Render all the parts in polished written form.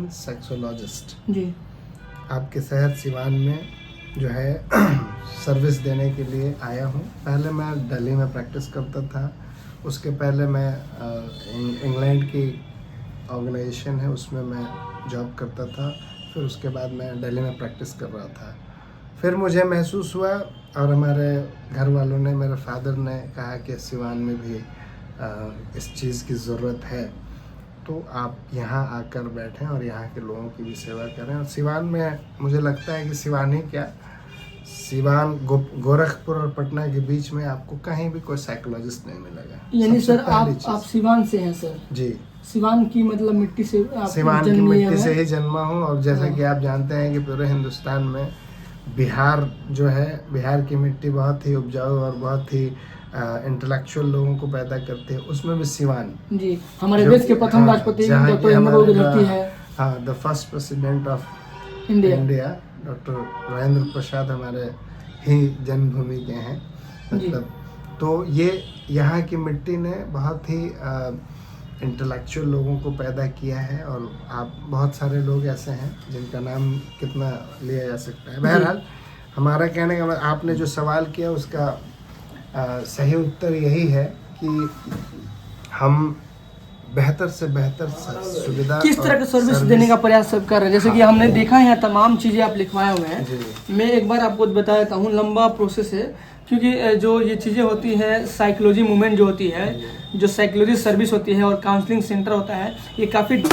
Legal sexologist ji. आपके शहर सिवान में जो है सर्विस देने के लिए आया हूँ। पहले मैं दिल्ली में प्रैक्टिस करता था, उसके पहले मैं इंग्लैंड की ऑर्गेनाइजेशन है उसमें मैं जॉब करता था, फिर उसके बाद मैं दिल्ली में प्रैक्टिस कर रहा था। फिर मुझे महसूस हुआ और हमारे घर वालों ने, मेरे फादर ने कहा कि सिवान में भी इस चीज़ की ज़रूरत है, तो आप यहाँ आकर बैठें और यहाँ के लोगों की भी सेवा करें। और सिवान में मुझे लगता है कि सिवान ही क्या, सिवान गोरखपुर और पटना के बीच में आपको कहीं भी कोई साइकोलॉजिस्ट नहीं मिलेगा। यानी सर आप सिवान से हैं सर? जी। सिवान की मतलब मिट्टी से आप सिवान की मिट्टी से ही जन्मा हूँ। और जैसा कि आप जानते हैं कि पूरे हिंदुस्तान में बिहार जो है, बिहार की मिट्टी बहुत ही उपजाऊ और बहुत ही इंटेलेक्चुअल लोगों को पैदा करते हैं, उसमें भी सिवान। जी, हमारे देश के प्रथम राष्ट्रपति डॉक्टर इंदिरा गांधी रहती है। हाँ, the first president of India doctor Rajendra Prasad हमारे ही जन्मभूमि के हैं मतलब। तो ये यहाँ की मिट्टी ने बहुत ही इंटेलेक्चुअल लोगों को पैदा किया है। और आप बहुत सारे लोग ऐसे हैं जिनका नाम कितना लिया जा सकता है। बहरहाल हमारा कहने का आपने जो सवाल किया उसका सही उत्तर यही है कि हम बेहतर से बेहतर सुविधा किस तरह का सर्विस देने का प्रयास सब कर रहे हैं। जैसे कि हमने देखा है यहाँ तमाम चीज़ें आप लिखवाए हुए हैं। मैं एक बार आपको बता देता हूँ, लंबा प्रोसेस है, क्योंकि जो ये चीज़ें होती है, साइकोलॉजी मूवमेंट जो होती है, जो साइकोलॉजी सर्विस होती है और काउंसलिंग सेंटर होता है, ये काफ़ी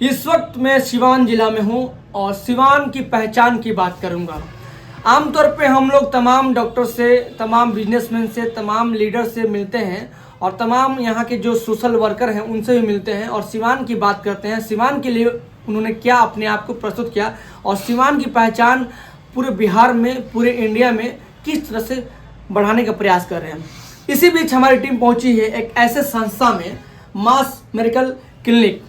इस वक्त मैं सिवान जिला में हूं और सिवान की पहचान की बात करूंगा। आमतौर पे हम लोग तमाम डॉक्टर से, तमाम बिजनेसमैन से, तमाम लीडर से मिलते हैं और तमाम यहाँ के जो सोशल वर्कर हैं उनसे भी मिलते हैं और सिवान की बात करते हैं। सिवान के लिए उन्होंने क्या अपने आप को प्रस्तुत किया और सिवान की पहचान पूरे बिहार में, पूरे इंडिया में किस तरह से बढ़ाने का प्रयास कर रहे हैं। इसी बीच हमारी टीम पहुंची है एक ऐसे संस्था में, मास मेडिकल क्लिनिक,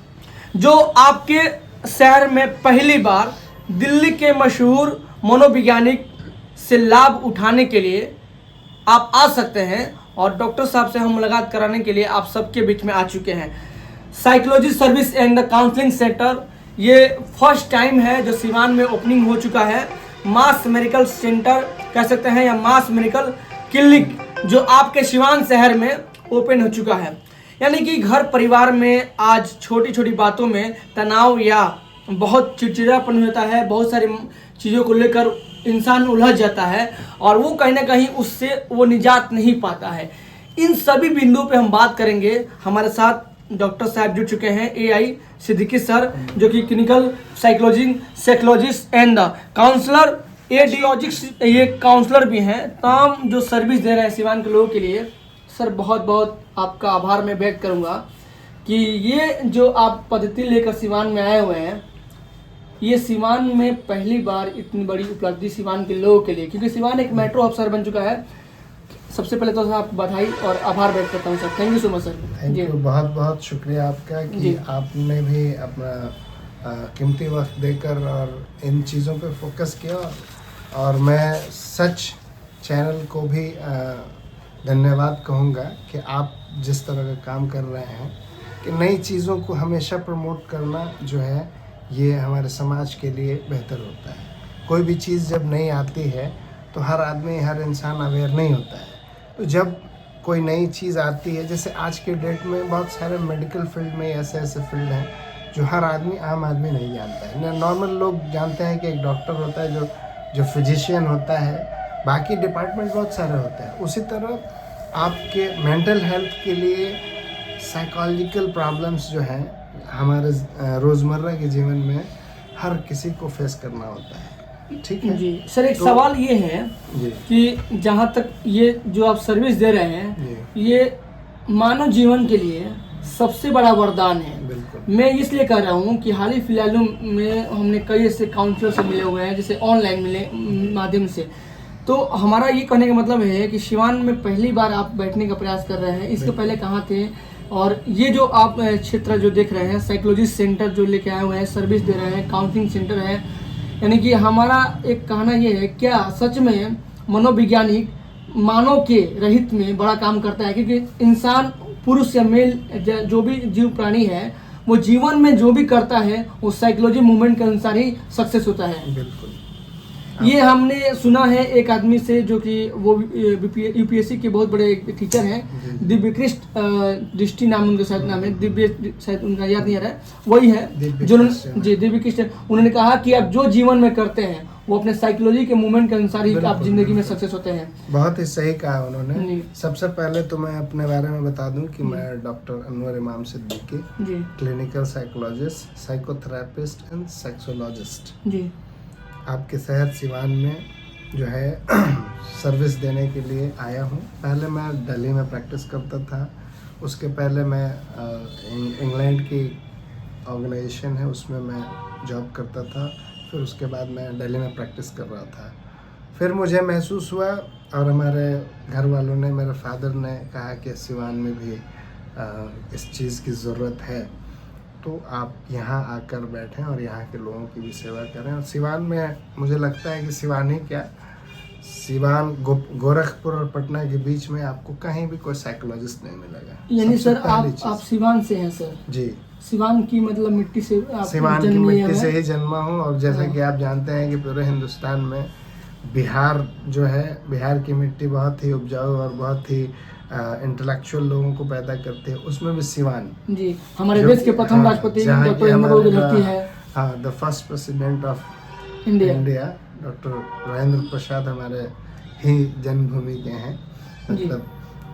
जो आपके शहर में पहली बार दिल्ली के मशहूर मनोवैज्ञानिक से लाभ उठाने के लिए आप आ सकते हैं और डॉक्टर साहब से हम मुलाकात कराने के लिए आप सबके बीच में आ चुके हैं। Psychology service and the counselling centre, ये फर्स्ट टाइम है जो सिवान में ओपनिंग हो चुका है। मास मेडिकल सेंटर कह सकते हैं या मास मेडिकल क्लिनिक जो आपके सिवान शहर में ओपन हो चुका है। यानी कि घर परिवार में आज छोटी छोटी बातों में तनाव या बहुत चिड़चिड़ापन होता है, बहुत सारी चीज़ों को लेकर इंसान उलझ जाता है और वो कहीं ना कहीं उससे वो निजात नहीं पाता है। इन सभी बिंदुओं पे हम बात करेंगे। हमारे साथ डॉक्टर साहब जुड़ चुके हैं, AI सिद्दीकी सर, जो कि क्लिनिकल साइकोलॉजिस्ट एंड काउंसलर, एडियोलॉजिस्ट, ये काउंसलर भी हैं। तमाम जो सर्विस दे रहे हैं सिवान के लोगों के लिए। सर बहुत बहुत आपका आभार मैं व्यक्त करूंगा कि ये जो आप पद्धति लेकर सिवान में आए हुए हैं, ये सिवान में पहली बार इतनी बड़ी उपलब्धि सिवान के लोगों के लिए, क्योंकि सिवान एक मेट्रो हब शहर बन चुका है। सबसे पहले तो आपको बधाई और आभार व्यक्त करता हूँ sir. Thank you so much sir. Thank you, बहुत बहुत शुक्रिया आपका कि आपने भी अपना कीमती वक्त देकर और इन चीज़ों पे फोकस किया। और मैं सच चैनल को भी धन्यवाद कहूँगा कि आप जिस तरह का काम कर रहे हैं कि नई चीज़ों को हमेशा प्रमोट करना जो है, ये हमारे समाज के लिए बेहतर होता है। कोई भी चीज़ जब नई आती है तो हर आदमी, हर इंसान अवेयर नहीं होता है। तो जब कोई नई चीज़ आती है, जैसे आज के डेट में बहुत सारे मेडिकल फील्ड में ऐसे ऐसे फील्ड हैं जो हर आदमी, आम आदमी नहीं जानता है। नॉर्मल लोग जानते हैं कि एक डॉक्टर होता है, जो फिजिशियन होता है, बाकी डिपार्टमेंट बहुत सारे होते हैं। उसी तरह आपके मेंटल हेल्थ के लिए साइकोलॉजिकल प्रॉब्लम्स जो हैं हमारे रोज़मर्रा के जीवन में हर किसी को फेस करना होता है। ठीक है जी सर, एक तो- सवाल ये है जी कि जहाँ तक ये जो आप सर्विस दे रहे हैं, ये मानव जीवन के लिए सबसे बड़ा वरदान है। बिल्कुल मैं इसलिए कह रहा हूँ कि हाल ही फिलहाल में हमने कई ऐसे काउंसलर से मिले हुए हैं, जैसे ऑनलाइन मिले माध्यम से। तो हमारा ये कहने का मतलब है कि शिवान में पहली बार आप बैठने का प्रयास कर रहे हैं, इसके पहले कहाँ थे? और ये जो आप क्षेत्र जो देख रहे हैं, साइकोलॉजिस्ट सेंटर जो लेके आए हुए हैं, सर्विस दे रहे हैं, काउंसलिंग सेंटर है, यानी कि हमारा एक कहना ये है, क्या सच में मनोवैज्ञानिक मानव के रहित में बड़ा काम करता है? क्योंकि इंसान, पुरुष या मेल, जो भी जीव प्राणी है, वो जीवन में जो भी करता है वो साइकोलॉजी मूवमेंट के अनुसार ही सक्सेस होता है। बिल्कुल ये हमने सुना है एक आदमी से, जो कि वो यूपीएससी के बहुत बड़े टीचर हैं, दिव्यकृष्ण दृष्टि नाम उनका शायद नाम है, दिव्य शायद उनका याद नहीं आ रहा है, वही है जो जी दिव्यकृष्ण। उन्होंने कहा कि आप जो जीवन में करते हैं वो अपने साइकोलॉजी के मूवमेंट के अनुसार ही आप जिंदगी में सक्सेस होते हैं। बहुत ही सही कहा उन्होंने। सबसे पहले तो मैं अपने बारे में बता दूं कि मैं doctor Anwar Imam Siddiqui, clinical psychologist, psychotherapist and sexologist ji आपके शहर सिवान में जो है सर्विस देने के लिए आया हूँ। पहले मैं दिल्ली में प्रैक्टिस करता था, उसके पहले मैं इंग्लैंड की ऑर्गेनाइजेशन है उसमें मैं जॉब करता था, फिर उसके बाद मैं दिल्ली में प्रैक्टिस कर रहा था। फिर मुझे महसूस हुआ और हमारे घर वालों ने, मेरे फादर ने कहा कि सिवान में भी इस चीज़ की ज़रूरत है, तो आप यहाँ आकर बैठें और यहाँ के लोगों की भी सेवा करें। और सिवान में मुझे लगता है कि सिवान ही क्या, सिवान गोरखपुर और पटना के बीच में आपको कहीं भी कोई साइकोलॉजिस्ट नहीं मिलेगा। यानी सर आप सिवान से हैं सर? जी, सिवान की मतलब मिट्टी से आप सिवान की मिट्टी से ही जन्मा हूँ। और जैसे कि आप जानते हैं कि पूरे हिंदुस्तान में बिहार जो है, बिहार की मिट्टी बहुत ही उपजाऊ और बहुत ही इंटेलेक्चुअल लोगों को पैदा करते हैं, उसमें भी सिवान जी हमारे देश के प्रथम राष्ट्रपति डॉक्टर इंदिरा गांधी है, हाँ, the first president of India doctor Rajendra Prasad हमारे ही जन्मभूमि के हैं मतलब।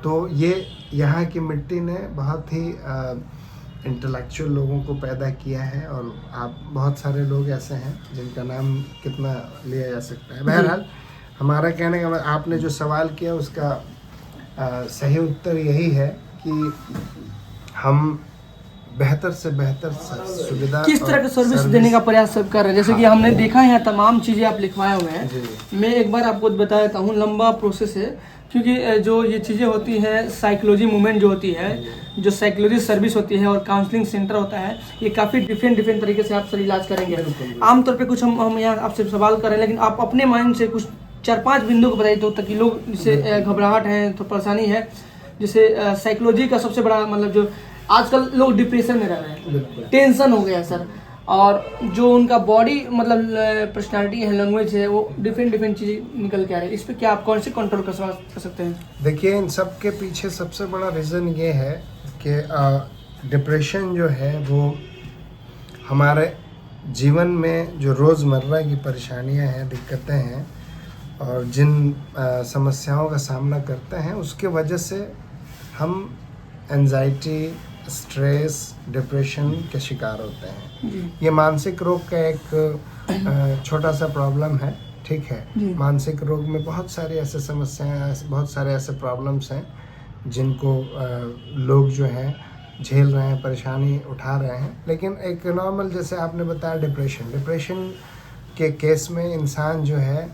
तो ये यहाँ की मिट्टी ने बहुत ही इंटेलेक्चुअल लोगों को पैदा किया है। और आप बहुत सारे लोग ऐसे हैं जिनका नाम कितना लिया जा सकता है। बहरहाल हमारा कहने का मतलब, आपने जो सवाल किया उसका सही उत्तर यही है कि हम बेहतर से बेहतर सुविधा, किस तरह का सर्विस देने का प्रयास सब कर रहे हैं। जैसे कि हमने देखा है यहाँ तमाम चीज़ें आप लिखवाए हुए हैं। मैं एक बार आपको बता देता हूँ, लंबा प्रोसेस है, क्योंकि जो ये चीज़ें होती हैं, साइकोलॉजी मूवमेंट जो होती है, जो साइकोलॉजी सर्विस होती है और काउंसलिंग सेंटर होता है, ये काफ़ी डिफरेंट तरीके से आप सर इलाज करेंगे। आमतौर पर कुछ हम यहाँ आपसे सवाल कर रहे हैं, लेकिन आप अपने माइंड से कुछ 4-5 बिंदु को बताइए, तो ताकि लोग जिसे घबराहट है, तो परेशानी है, जैसे साइकोलॉजी का सबसे बड़ा मतलब, जो आजकल लोग डिप्रेशन में रह रहे हैं, टेंशन हो गया सर, और जो उनका बॉडी मतलब पर्सनालिटी है, लैंग्वेज है, वो डिफरेंट चीज़ें निकल के आ रही है। इस पर क्या आप कौन से कंट्रोल कर सकते हैं? देखिए, इन सब के पीछे सबसे बड़ा रीज़न ये है कि डिप्रेशन जो है वो हमारे जीवन में जो रोज़मर्रा की परेशानियां हैं, दिक्कतें हैं और जिन समस्याओं का सामना करते हैं, उसके वजह से हम एंजाइटी, स्ट्रेस, डिप्रेशन के शिकार होते हैं। ये मानसिक रोग का एक छोटा सा प्रॉब्लम है, ठीक है। मानसिक रोग में बहुत सारी ऐसे समस्याएं, बहुत सारे ऐसे प्रॉब्लम्स हैं जिनको लोग जो हैं झेल रहे हैं, परेशानी उठा रहे हैं। लेकिन एक नॉर्मल, जैसे आपने बताया डिप्रेशन के केस में इंसान जो है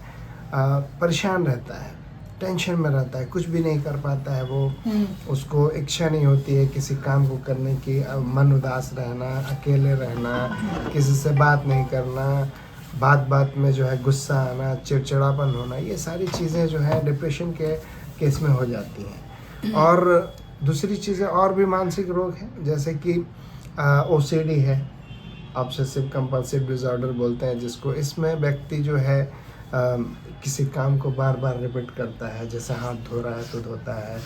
परेशान रहता है, टेंशन में रहता है, कुछ भी नहीं कर पाता है, वो उसको इच्छा नहीं होती है किसी काम को करने की, मन उदास रहना, अकेले रहना, किसी से बात नहीं करना, बात में जो है गुस्सा आना, चिड़चिड़ापन होना, ये सारी चीज़ें जो है डिप्रेशन के केस में हो जाती हैं। और दूसरी चीज़ें और भी मानसिक रोग हैं, जैसे कि OCD है, ऑब्सेसिव कंपल्सिव डिसऑर्डर बोलते हैं जिसको। इसमें व्यक्ति जो है किसी काम को बार बार रिपीट करता है, जैसे हाथ धो रहा है तो धोता है,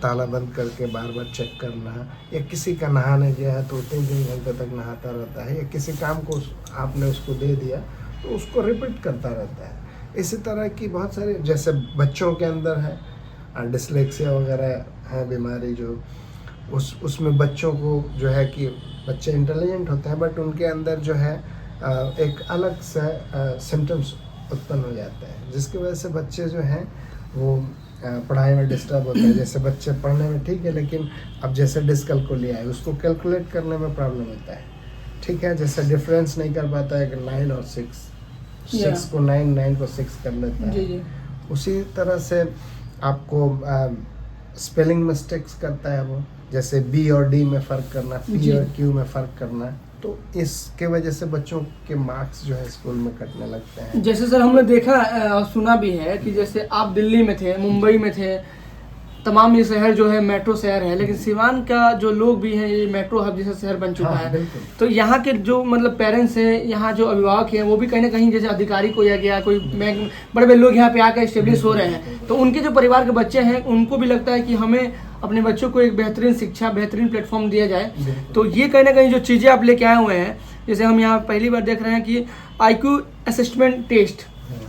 ताला बंद करके बार बार चेक करना, या किसी का नहाने गया है तो 3-3 घंटे तक नहाता रहता है, या किसी काम को आपने उसको दे दिया तो उसको रिपीट करता रहता है। इसी तरह की बहुत सारे, जैसे बच्चों के अंदर है डिसलेक्सिया वगैरह है बीमारी, जो उसमें बच्चों को जो है कि बच्चे इंटेलिजेंट होते हैं बट उनके अंदर जो है एक अलग सा सिम्टम्स उत्पन्न हो जाते हैं, जिसकी वजह से बच्चे जो हैं वो पढ़ाई में डिस्टर्ब होते हैं। जैसे बच्चे पढ़ने में ठीक है, लेकिन अब जैसे डिस्कैलकुलिया है, उसको कैलकुलेट करने में प्रॉब्लम होता है, ठीक है। जैसे डिफरेंस नहीं कर पाता है कि 9 और 6, 6 को 9, 9 को 6 कर लेता है। उसी तरह से आपको स्पेलिंग मिस्टेक्स करता है वो, जैसे बी और डी में फ़र्क करना, पी और क्यू में फ़र्क करना, तो इसके वजह से बच्चों के मार्क्स जो है स्कूल में कटने लगते हैं। जैसे सर हमने देखा सुना भी है कि जैसे आप दिल्ली में थे, मुंबई में थे, तमाम ये शहर जो है मेट्रो शहर है, लेकिन सिवान का जो लोग भी हैं ये मेट्रो हब जैसा शहर बन चुका है। तो यहाँ के जो मतलब पेरेंट्स हैं, यहाँ जो अभिभावक हैं, वो भी कहीं ना कहीं जैसे अधिकारी को या कोई बड़े बड़े लोग यहाँ पे आकर इस्टेब्लिश हो रहे हैं, तो उनके जो परिवार के बच्चे हैं उनको भी लगता है कि हमें अपने बच्चों को एक बेहतरीन शिक्षा, बेहतरीन प्लेटफॉर्म दिया जाए। तो ये कहीं ना कहीं जो चीज़ें आप लेके आए हुए हैं, जैसे हम यहाँ पहली बार देख रहे हैं कि IQ असेसमेंट टेस्ट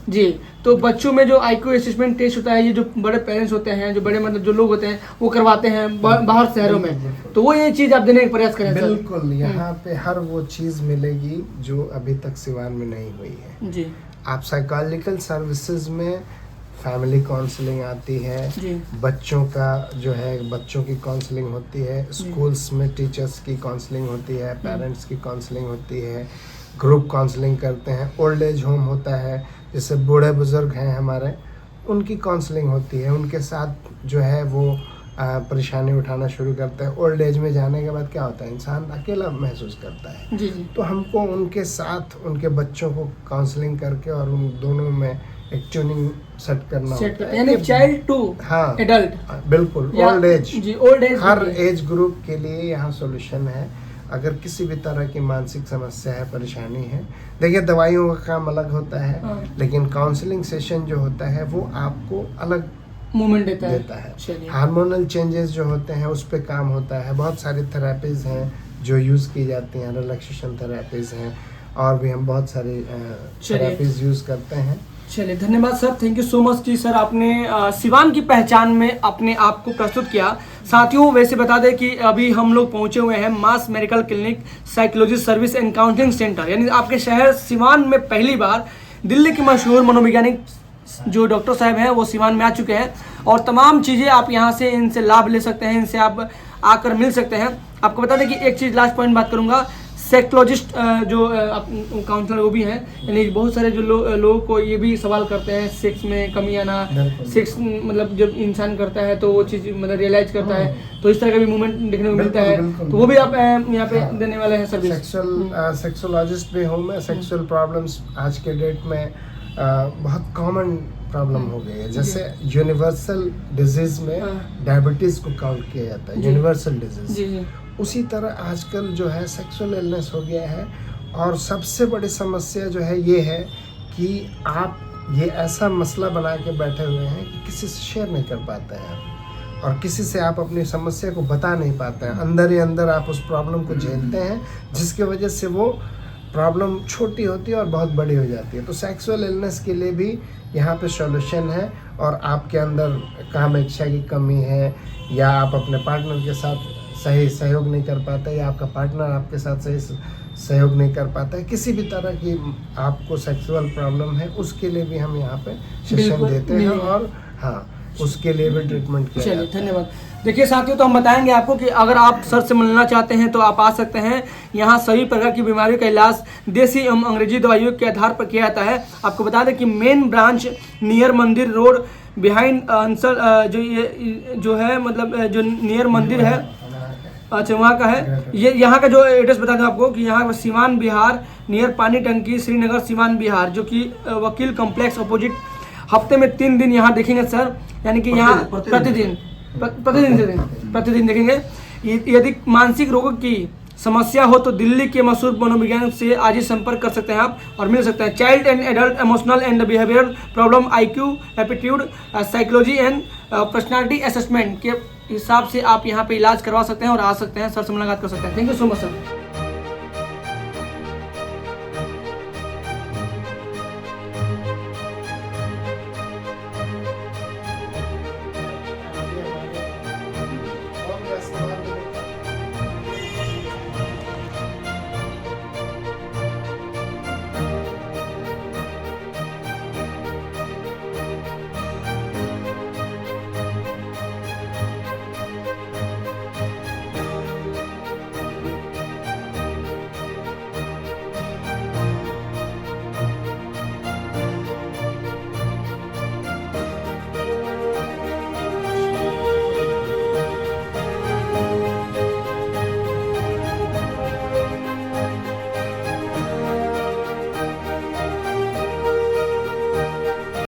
जी, तो बच्चों में जो IQ असेसमेंट टेस्ट होता है, ये जो बड़े पेरेंट्स होते हैं, जो बड़े मतलब जो लोग होते हैं, वो करवाते हैं बाहर शहरों में, तो वो ये चीज़ आप देने का प्रयास करें। बिल्कुल, यहाँ पे हर वो चीज़ मिलेगी जो अभी तक सिवान में नहीं हुई है जी। आप साइकोलॉजिकल सर्विसेज में फैमिली काउंसलिंग आती है, बच्चों का जो है बच्चों की काउंसलिंग होती है, स्कूल्स में टीचर्स की काउंसलिंग होती है, पेरेंट्स की काउंसलिंग होती है, ग्रुप काउंसलिंग करते हैं, ओल्ड एज होम होता है, जैसे बूढ़े बुजुर्ग हैं हमारे, उनकी काउंसलिंग होती है, उनके साथ जो है वो परेशानी उठाना शुरू करते हैं। ओल्ड एज में जाने के बाद क्या होता है, इंसान अकेला महसूस करता है जी। तो हमको उनके साथ उनके बच्चों को काउंसलिंग करके और उन दोनों में एक ट्यूनिंग सेट करना होता है, यानी चाइल्ड टू एडल्ट, बिल्कुल ओल्ड एज, हर एज ग्रुप के लिए यहाँ सॉल्यूशन है। अगर किसी भी तरह की मानसिक समस्या है, परेशानी है, देखिए दवाइयों का काम अलग होता है, लेकिन काउंसलिंग सेशन जो होता है वो आपको अलग मूवमेंट देता है। हार्मोनल चेंजेस जो होते हैं उस पर काम होता है। बहुत सारी थेरेपीज हैं जो यूज़ की जाती हैं, रिलैक्सेशन थेरेपीज हैं, और भी हम बहुत सारी थेरेपीज यूज़ करते हैं। चलिए, धन्यवाद sir, thank you so much कि सर आपने सिवान की पहचान में अपने आप को प्रस्तुत किया। साथियों, वैसे बता दें कि अभी हम लोग पहुंचे हुए हैं mass medical clinic psychology service and counselling centre, यानी आपके शहर सिवान में पहली बार दिल्ली के मशहूर मनोवैज्ञानिक जो डॉक्टर साहब हैं वो सिवान में आ चुके हैं, और तमाम चीज़ें आप यहाँ से इनसे लाभ ले सकते हैं, इनसे आप आकर मिल सकते हैं। आपको बता दें कि एक चीज़ लास्ट पॉइंट बात करूँगा, साइकोलॉजिस्ट जो काउंसलर वो भी हैं, यानी बहुत सारे जो लोगों को ये भी सवाल करते हैं, सेक्स में कमी आना, सेक्स मतलब जब इंसान करता है तो वो चीज़ मतलब रियलाइज करता है, तो इस तरह का भी मूवमेंट देखने को मिलता है, तो वो भी आप यहाँ पे देने वाले हैं सर्विस। सेक्सुअलिस्ट भी हूँ मैं। सेक्सुअल प्रॉब्लम्स आज के डेट में बहुत कॉमन प्रॉब्लम हो गई है। जैसे यूनिवर्सल डिजीज में डायबिटीज़ को काउंट किया जाता है, यूनिवर्सल डिजीज, उसी तरह आजकल जो है सेक्सुअल इलनेस हो गया है। और सबसे बड़ी समस्या जो है ये है कि आप ये ऐसा मसला बना के बैठे हुए हैं कि किसी से शेयर नहीं कर पाते हैं, और किसी से आप अपनी समस्या को बता नहीं पाते हैं। अंदर ही अंदर आप उस प्रॉब्लम को झेलते हैं, जिसकी वजह से वो प्रॉब्लम छोटी होती है और बहुत बड़ी हो जाती है। तो सेक्सुअल इलनेस के लिए भी यहाँ पे सॉल्यूशन है। और आपके अंदर काम इच्छा की कमी है, या आप अपने पार्टनर के साथ सही सहयोग नहीं कर पाते, या आपका पार्टनर आपके साथ सही सहयोग नहीं कर पाता है, किसी भी तरह की आपको सेक्सुअल प्रॉब्लम है, उसके लिए भी हम यहाँ पे सेशन देते हैं, और हाँ, उसके लिए भी ट्रीटमेंट किया जाता है। चलिए, धन्यवाद। देखिए साथियों, तो हम बताएंगे आपको कि अगर आप सर से मिलना चाहते हैं तो आप आ सकते हैं। यहाँ सभी प्रकार की बीमारियों का इलाज देसी एवं अंग्रेजी दवाइयों के आधार पर किया जाता है। आपको बता दें कि मेन ब्रांच नियर मंदिर रोड बिहाइंड आंसर जो ये जो है मतलब जो नियर मंदिर है, अच्छा वहाँ का है। ये यहाँ का जो एड्रेस बता दूँ आपको कि यहाँ सिवान बिहार नियर पानी टंकी श्रीनगर सिवान बिहार, जो कि वकील कॉम्प्लेक्स अपोजिट। हफ्ते में 3 दिन यहाँ देखेंगे सर, यानी कि यहाँ प्रतिदिन देखेंगे। यदि मानसिक रोगों की समस्या हो तो दिल्ली के मशहूर मनोवैज्ञानिक से आज ही संपर्क कर सकते हैं आप और मिल सकते हैं। Child and adult emotional and behaviour problem, IQ, aptitude, psychology and personality assessment के हिसाब से आप यहाँ पे इलाज करवा सकते हैं और आ सकते हैं, सर से मुलाकात कर सकते हैं। Thank you so much sir.